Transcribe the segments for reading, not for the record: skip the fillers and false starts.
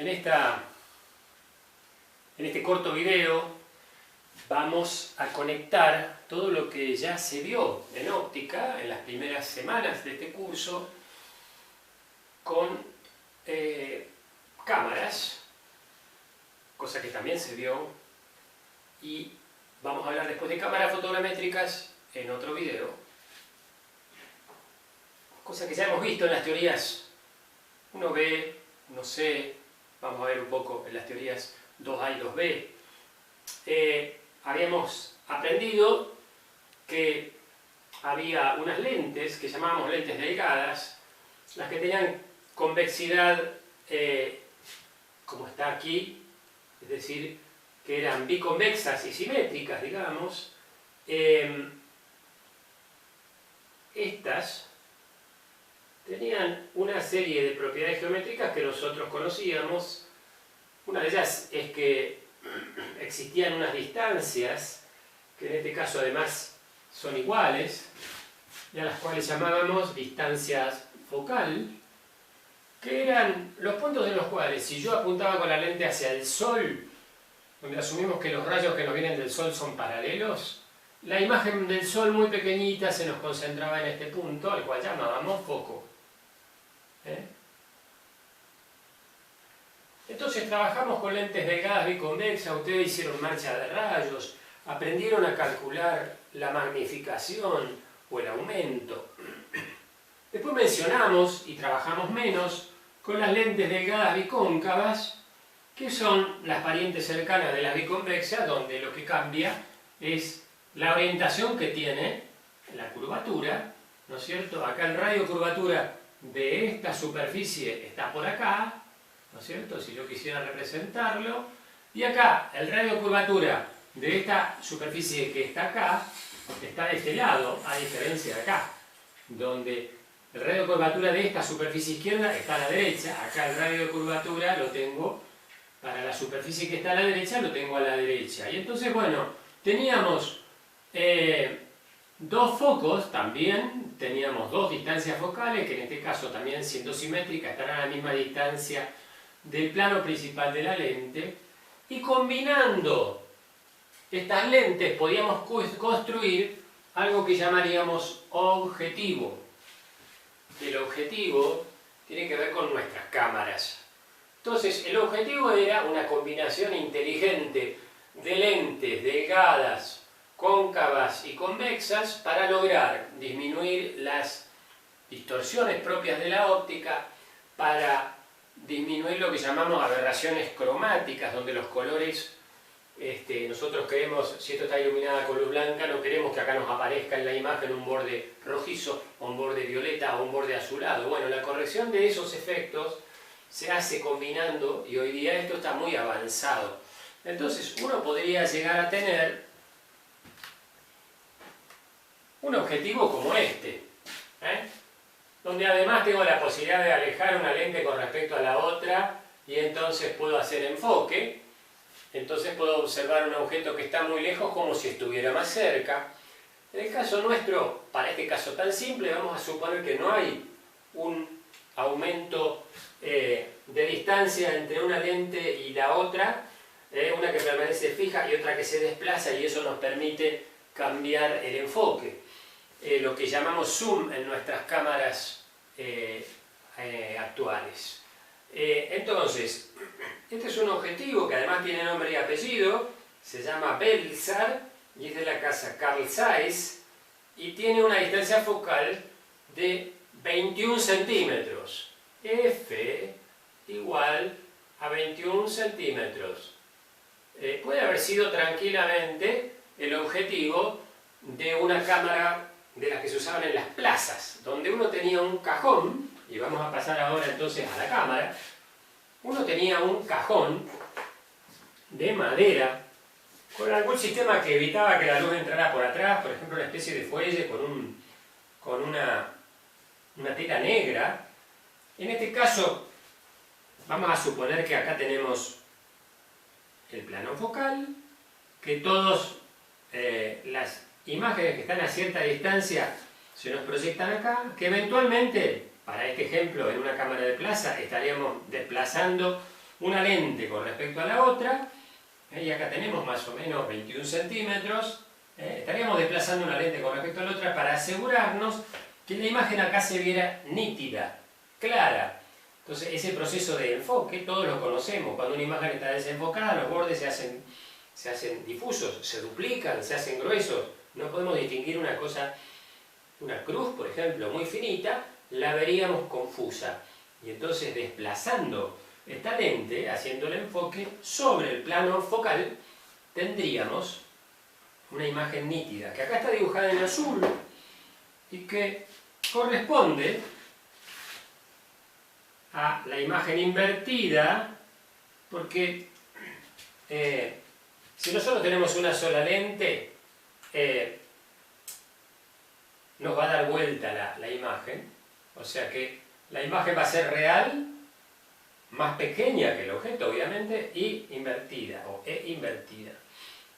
En este corto video vamos a conectar todo lo que ya se vio en óptica en las primeras semanas de este curso con cámaras, cosa que también se vio, y vamos a hablar después de cámaras fotogramétricas en otro video, cosa que ya hemos visto en las teorías 1B, 1C, vamos a ver un poco en las teorías 2A y 2B. Habíamos aprendido que había unas lentes que llamábamos lentes delgadas, las que tenían convexidad como está aquí, es decir, que eran biconvexas y simétricas, digamos. Estas tenían una serie de propiedades geométricas que nosotros conocíamos. Una de ellas es que existían unas distancias, que en este caso además son iguales, y a las cuales llamábamos distancias focal, que eran los puntos en los cuales, si yo apuntaba con la lente hacia el Sol, donde asumimos que los rayos que nos vienen del Sol son paralelos, la imagen del Sol muy pequeñita se nos concentraba en este punto, al cual llamábamos foco. Entonces trabajamos con lentes delgadas biconvexas, ustedes hicieron marcha de rayos, aprendieron a calcular la magnificación o el aumento. Después mencionamos y trabajamos menos con las lentes delgadas bicóncavas, que son las parientes cercanas de las biconvexas, donde lo que cambia es la orientación que tiene la curvatura, ¿no es cierto? Acá el radio curvatura de esta superficie está por acá, ¿no es cierto? Si yo quisiera representarlo, y acá el radio curvatura de esta superficie que está acá, está de este lado, a diferencia de acá, donde el radio curvatura de esta superficie izquierda está a la derecha. Acá el radio de curvatura lo tengo, para la superficie que está a la derecha, lo tengo a la derecha. Y entonces, bueno, teníamos dos focos también, teníamos dos distancias focales, que en este caso también siendo simétricas, estarán a la misma distancia del plano principal de la lente, y combinando estas lentes podíamos construir algo que llamaríamos objetivo. El objetivo tiene que ver con nuestras cámaras. Entonces, el objetivo era una combinación inteligente de lentes delgadas, cóncavas y convexas para lograr disminuir las distorsiones propias de la óptica, para disminuir lo que llamamos aberraciones cromáticas, donde los colores, nosotros queremos, si esto está iluminada con luz blanca, no queremos que acá nos aparezca en la imagen un borde rojizo, o un borde violeta, o un borde azulado. Bueno, la corrección de esos efectos se hace combinando, y hoy día esto está muy avanzado. Entonces uno podría llegar a tener un objetivo como este, donde además tengo la posibilidad de alejar una lente con respecto a la otra, y entonces puedo hacer enfoque. Entonces puedo observar un objeto que está muy lejos como si estuviera más cerca. En el caso nuestro, para este caso tan simple, vamos a suponer que no hay un aumento de distancia entre una lente y la otra, una que permanece fija y otra que se desplaza, y eso nos permite cambiar el enfoque. Lo que llamamos zoom en nuestras cámaras actuales. Entonces, este es un objetivo que además tiene nombre y apellido, se llama Belsar y es de la casa Carl Zeiss, y tiene una distancia focal de 21 centímetros. F igual a 21 centímetros. Puede haber sido tranquilamente el objetivo de una cámara de las que se usaban en las plazas, donde uno tenía un cajón, y vamos a pasar ahora entonces a la cámara. Uno tenía un cajón de madera con algún sistema que evitaba que la luz entrara por atrás, por ejemplo una especie de fuelle con una tela negra. En este caso vamos a suponer que acá tenemos el plano focal, que todas las imágenes que están a cierta distancia se nos proyectan acá, que eventualmente, para este ejemplo, en una cámara de plaza estaríamos desplazando una lente con respecto a la otra, y acá tenemos más o menos 21 centímetros, estaríamos desplazando una lente con respecto a la otra para asegurarnos que la imagen acá se viera nítida, clara. Entonces ese proceso de enfoque todos lo conocemos. Cuando una imagen está desenfocada, los bordes se hacen difusos, se duplican, se hacen gruesos. No podemos distinguir una cosa, una cruz, por ejemplo, muy finita, la veríamos confusa. Y entonces desplazando esta lente, haciendo el enfoque sobre el plano focal, tendríamos una imagen nítida, que acá está dibujada en azul y que corresponde a la imagen invertida, porque si nosotros tenemos una sola lente, nos va a dar vuelta la imagen, o sea que la imagen va a ser real, más pequeña que el objeto obviamente, y invertida, o invertida.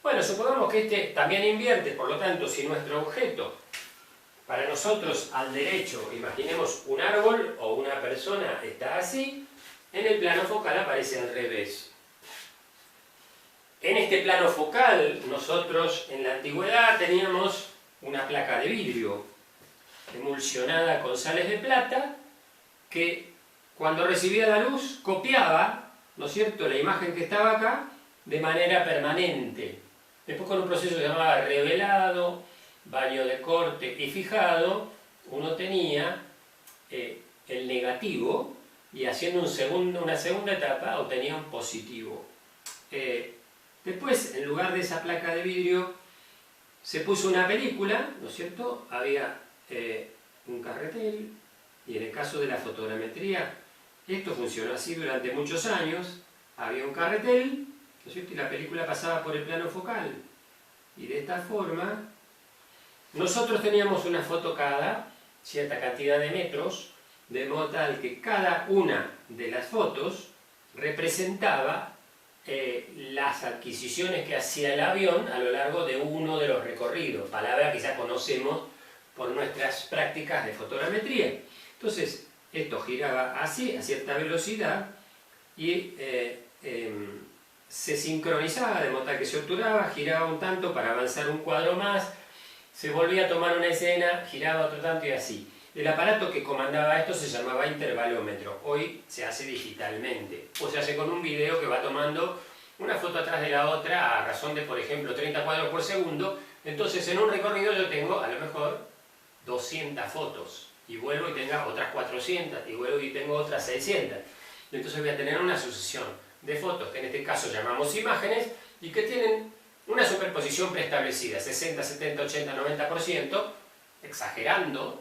Bueno, supongamos que este también invierte, por lo tanto, si nuestro objeto, para nosotros al derecho, imaginemos un árbol o una persona, está así, en el plano focal aparece al revés. En este plano focal, nosotros en la antigüedad teníamos una placa de vidrio emulsionada con sales de plata que cuando recibía la luz copiaba, ¿no es cierto?, la imagen que estaba acá de manera permanente. Después con un proceso que se llamaba revelado, baño de corte y fijado, uno tenía el negativo y haciendo una segunda etapa obtenía un positivo. Después, en lugar de esa placa de vidrio, se puso una película, ¿no es cierto? Había un carretel, y en el caso de la fotogrametría, esto funcionó así durante muchos años. Había un carretel, ¿no es cierto? Y la película pasaba por el plano focal. Y de esta forma, nosotros teníamos una foto cada cierta cantidad de metros, de modo tal que cada una de las fotos representaba las adquisiciones que hacía el avión a lo largo de uno de los recorridos, palabra que ya conocemos por nuestras prácticas de fotogrametría. Entonces, esto giraba así, a cierta velocidad, y se sincronizaba, de modo tal que se obturaba, giraba un tanto para avanzar un cuadro más, se volvía a tomar una escena, giraba otro tanto y así. El aparato que comandaba esto se llamaba intervalómetro. Hoy se hace digitalmente, o se hace con un video que va tomando una foto atrás de la otra a razón de, por ejemplo, 30 cuadros por segundo. Entonces en un recorrido yo tengo a lo mejor 200 fotos y vuelvo y tengo otras 400 y vuelvo y tengo otras 600. Entonces voy a tener una sucesión de fotos que en este caso llamamos imágenes y que tienen una superposición preestablecida, 60, 70, 80, 90%, exagerando.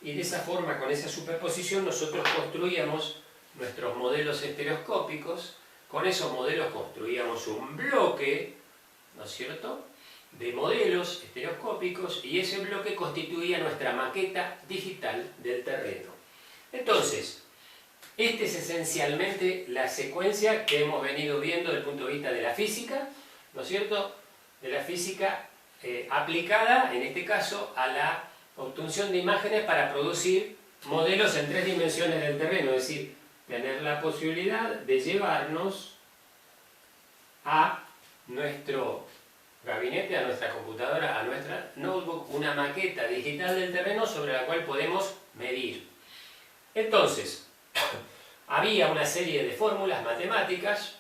Y de esa forma, con esa superposición, nosotros construíamos nuestros modelos estereoscópicos. Con esos modelos construíamos un bloque, ¿no es cierto?, de modelos estereoscópicos, y ese bloque constituía nuestra maqueta digital del terreno. Entonces, esta es esencialmente la secuencia que hemos venido viendo desde el punto de vista de la física, ¿no es cierto?, de la física aplicada, en este caso, a la obtención de imágenes para producir modelos en 3 dimensiones del terreno, es decir, tener la posibilidad de llevarnos a nuestro gabinete, a nuestra computadora, a nuestra notebook, una maqueta digital del terreno sobre la cual podemos medir. Entonces, había una serie de fórmulas matemáticas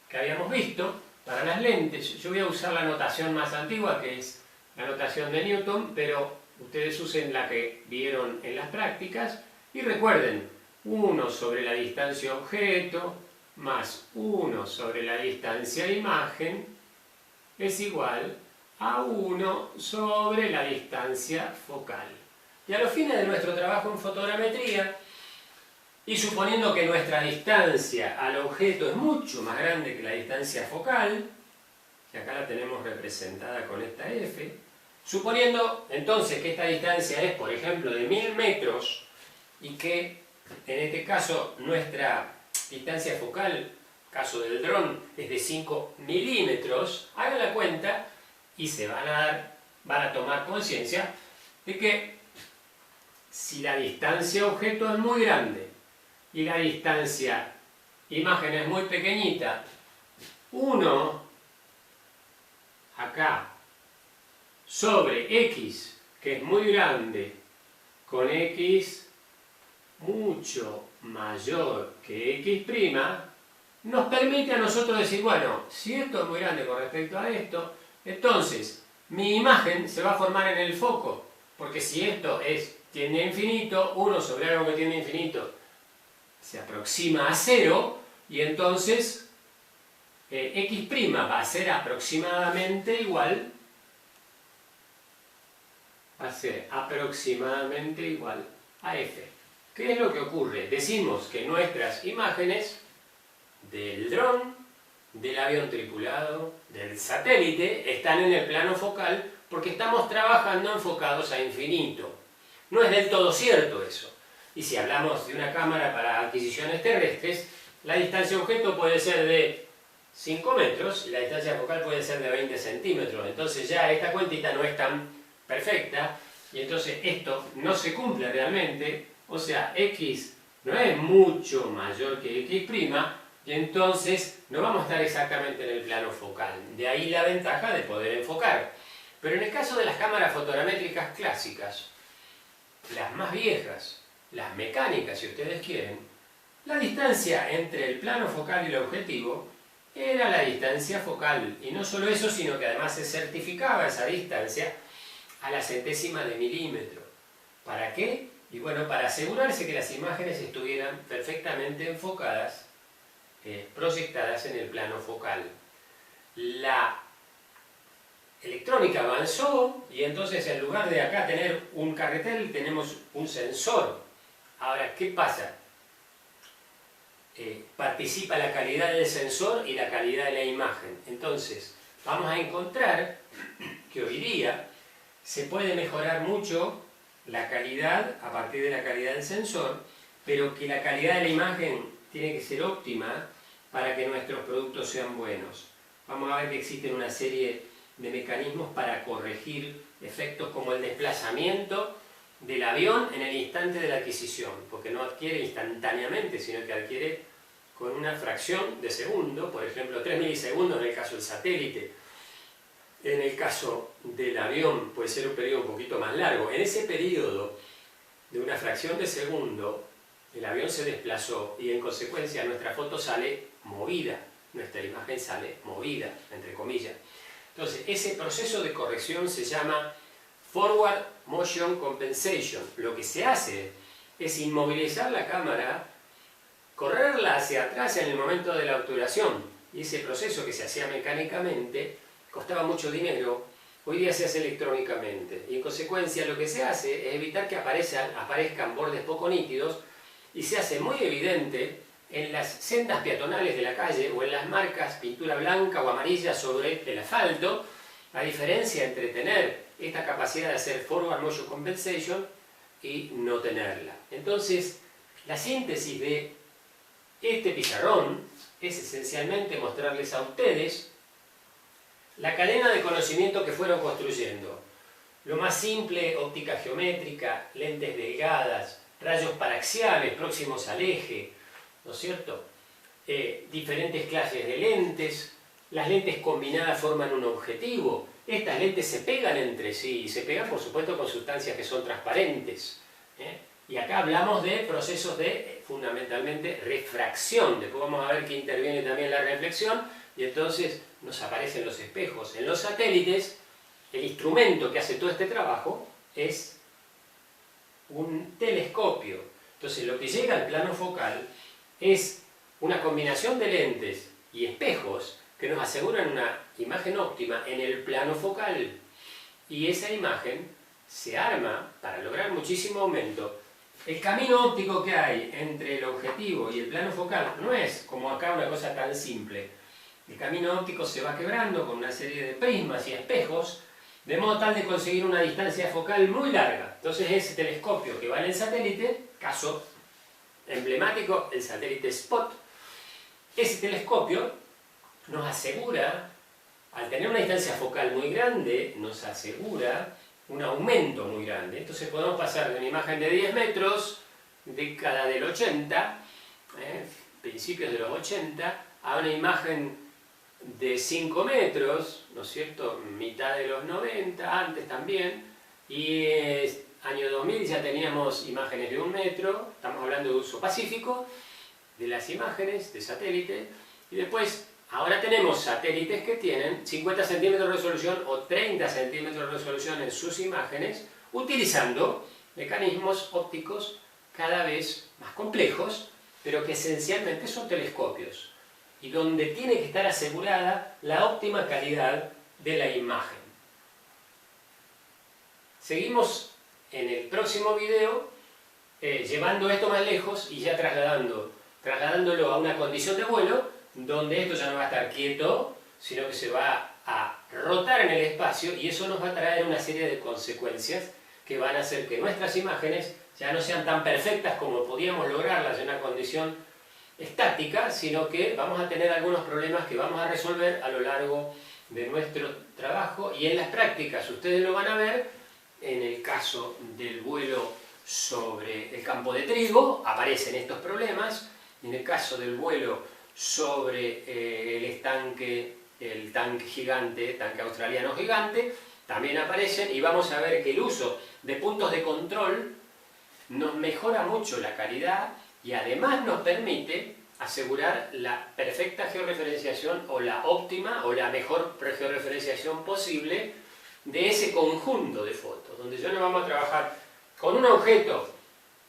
que habíamos visto para las lentes. Yo voy a usar la notación más antigua, que es la notación de Newton, pero ustedes usen la que vieron en las prácticas y recuerden, 1 sobre la distancia objeto más 1 sobre la distancia imagen es igual a 1 sobre la distancia focal. Y a los fines de nuestro trabajo en fotogrametría, y suponiendo que nuestra distancia al objeto es mucho más grande que la distancia focal, que acá la tenemos representada con esta F, suponiendo entonces que esta distancia es, por ejemplo, de 1000 metros y que en este caso nuestra distancia focal, caso del dron, es de 5 milímetros, hagan la cuenta y se van a tomar conciencia de que si la distancia objeto es muy grande y la distancia imagen es muy pequeñita, 1 acá sobre X, que es muy grande, con X mucho mayor que X', nos permite a nosotros decir, bueno, si esto es muy grande con respecto a esto, entonces mi imagen se va a formar en el foco, porque si esto tiende a infinito, 1 sobre algo que tiende a infinito se aproxima a 0, y entonces X' va a ser aproximadamente igual a F. ¿Qué es lo que ocurre? Decimos que nuestras imágenes del dron, del avión tripulado, del satélite, están en el plano focal porque estamos trabajando enfocados a infinito. No es del todo cierto eso. Y si hablamos de una cámara para adquisiciones terrestres, la distancia objeto puede ser de 5 metros y la distancia focal puede ser de 20 centímetros. Entonces ya esta cuentita no es tan perfecta y entonces esto no se cumple realmente. O sea, X no es mucho mayor que X', y entonces no vamos a estar exactamente en el plano focal. De ahí la ventaja de poder enfocar. Pero en el caso de las cámaras fotogramétricas clásicas, las más viejas, las mecánicas si ustedes quieren, la distancia entre el plano focal y el objetivo era la distancia focal. Y no solo eso, sino que además se certificaba esa distancia a la centésima de milímetro. ¿Para qué? Y bueno, para asegurarse que las imágenes estuvieran perfectamente enfocadas, proyectadas en el plano focal. La electrónica avanzó y entonces en lugar de acá tener un carretel tenemos un sensor. Ahora, ¿qué pasa? Participa la calidad del sensor y la calidad de la imagen. Entonces, vamos a encontrar que hoy día se puede mejorar mucho la calidad a partir de la calidad del sensor, pero que la calidad de la imagen tiene que ser óptima para que nuestros productos sean buenos. Vamos a ver que existen una serie de mecanismos para corregir efectos como el desplazamiento del avión en el instante de la adquisición, porque no adquiere instantáneamente, sino que adquiere con una fracción de segundo, por ejemplo 3 milisegundos en el caso del satélite. En el caso del avión puede ser un periodo un poquito más largo. En ese periodo de una fracción de segundo, el avión se desplazó y en consecuencia nuestra foto sale movida, nuestra imagen sale movida, entre comillas. Entonces, ese proceso de corrección se llama Forward Motion Compensation. Lo que se hace es inmovilizar la cámara, correrla hacia atrás en el momento de la obturación. Y ese proceso que se hacía mecánicamente costaba mucho dinero, hoy día se hace electrónicamente. Y en consecuencia lo que se hace es evitar que aparezcan bordes poco nítidos y se hace muy evidente en las sendas peatonales de la calle o en las marcas pintura blanca o amarilla sobre el asfalto, la diferencia entre tener esta capacidad de hacer Forward Motion Compensation y no tenerla. Entonces, la síntesis de este pizarrón es esencialmente mostrarles a ustedes la cadena de conocimiento que fueron construyendo. Lo más simple, óptica geométrica, lentes delgadas, rayos paraxiales próximos al eje, ¿no es cierto? Diferentes clases de lentes, las lentes combinadas forman un objetivo, estas lentes se pegan entre sí, y se pegan por supuesto con sustancias que son transparentes. Y acá hablamos de procesos de, fundamentalmente, refracción, después vamos a ver que interviene también la reflexión, y entonces nos aparecen los espejos. En los satélites, el instrumento que hace todo este trabajo es un telescopio. Entonces lo que llega al plano focal es una combinación de lentes y espejos que nos aseguran una imagen óptima en el plano focal. Y esa imagen se arma para lograr muchísimo aumento. El camino óptico que hay entre el objetivo y el plano focal no es como acá una cosa tan simple. El camino óptico se va quebrando con una serie de prismas y espejos, de modo tal de conseguir una distancia focal muy larga. Entonces ese telescopio que va en el satélite, caso emblemático, el satélite Spot, ese telescopio nos asegura, al tener una distancia focal muy grande, nos asegura un aumento muy grande. Entonces podemos pasar de una imagen de 10 metros, década del 80, principios de los 80 a una imagen de 5 metros, ¿no es cierto?, mitad de los 90, antes también, y año 2000 ya teníamos imágenes de 1 metro, estamos hablando de uso pacífico, de las imágenes de satélite, y después, ahora tenemos satélites que tienen 50 centímetros de resolución o 30 centímetros de resolución en sus imágenes, utilizando mecanismos ópticos cada vez más complejos, pero que esencialmente son telescopios, y donde tiene que estar asegurada la óptima calidad de la imagen. Seguimos en el próximo video llevando esto más lejos y ya trasladándolo a una condición de vuelo, donde esto ya no va a estar quieto, sino que se va a rotar en el espacio, y eso nos va a traer una serie de consecuencias que van a hacer que nuestras imágenes ya no sean tan perfectas como podíamos lograrlas en una condición estática, sino que vamos a tener algunos problemas que vamos a resolver a lo largo de nuestro trabajo, y en las prácticas ustedes lo van a ver. En el caso del vuelo sobre el campo de trigo aparecen estos problemas, en el caso del vuelo sobre el tanque gigante, tanque australiano gigante, también aparecen, y vamos a ver que el uso de puntos de control nos mejora mucho la calidad y además nos permite asegurar la perfecta georreferenciación, o la óptima o la mejor georreferenciación posible de ese conjunto de fotos, donde ya no vamos a trabajar con un objeto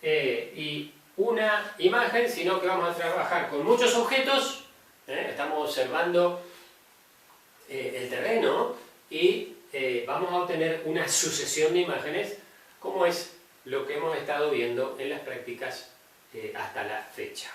y una imagen, sino que vamos a trabajar con muchos objetos, estamos observando el terreno, y vamos a obtener una sucesión de imágenes, como es lo que hemos estado viendo en las prácticas hasta la fecha.